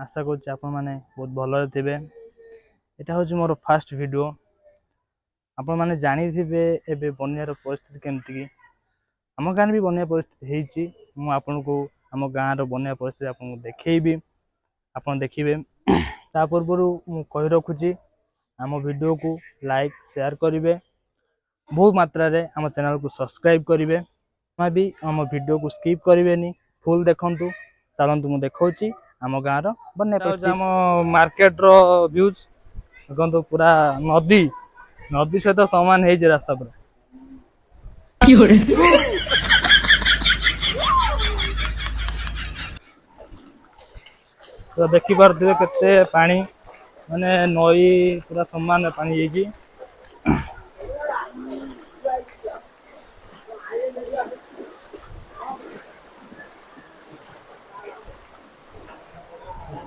आशा करुच्ची आपण मैंने बहुत भल थे। यहाँ हूँ मोर फास्ट वीडियो। आपण मैंने जानी थे ए बन्यार परिस्थिति केमती कि आम गाँव भी बन्या परिस्थिति मुझे आम गाँव बन्या परिस्थिति आपको देखी आप देखिए। ता पूर्व मुझे रखुची आम वीडियो को लाइक शेयर करेंगे, बहुत मात्रा रे आम चैनल को सब्सक्राइब करेंगे, भी आम वीडियो को स्किप करेंगे, फुल देखु। चलतु मुझे देखा आम गाँव बन्या परिस्थिति आम मार्केट रो व्यूज देखो। पूरा नदी नदी सहित सामान है रास्ता पूरा तो देखी पारे केते पानी माने नई पूरा समान पानी है।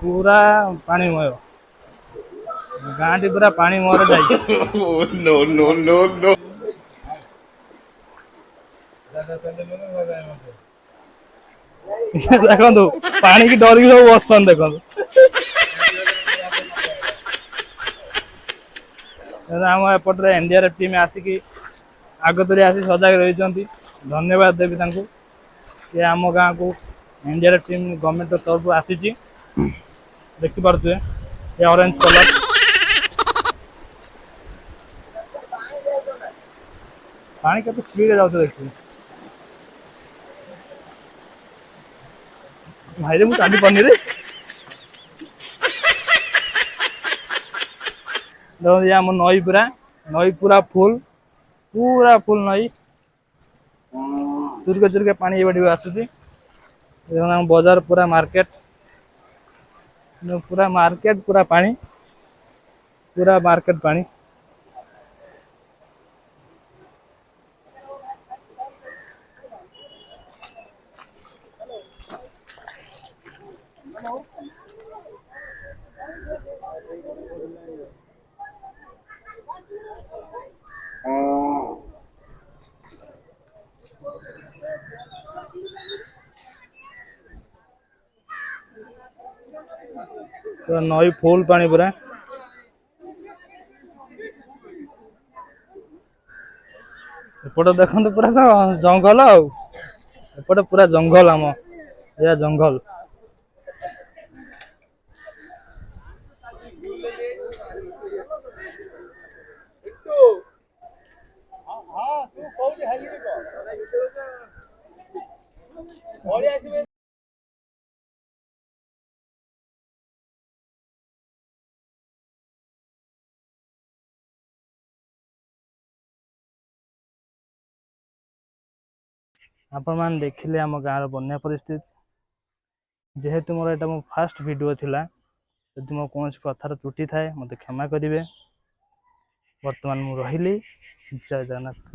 पूरा पानीमय गाँव टी पूरा पानीमय No, no, no, no. देखो पानी की डर सब बसन देखो। आम एपटे एनडीआरएफ टीम आसिक आगतरी आसी सजग रही। धन्यवाद देवी कि आम गाँव को एनडीआरएफ टीम गवर्नमेंट तरफ आसी देखी पारे ये ऑरेंज कलर पानी के स्पीड जाते देखिए भाई मुझे चांदी पानी रे देखो आम नई पूरा फुल नई चुरके चुरके पानी ये आसुची। बाजार पूरा मार्केट पूरा पानी पूरा मार्केट पानी। पूरा नई फुल पानी पूरा एपटे देखते पूरा तो जंगल एपटे पूरा जंगल आम या जंगल आपण मैंने देखिले आम गाँव बन्या परिस्थिति। जेहेतु मोर एटा मो फास्ट वीडियो थिला यदि मो कौन कथार त्रुटि थाए मत क्षमा करेंगे। वर्तमान मु रही जय जगन्नाथ।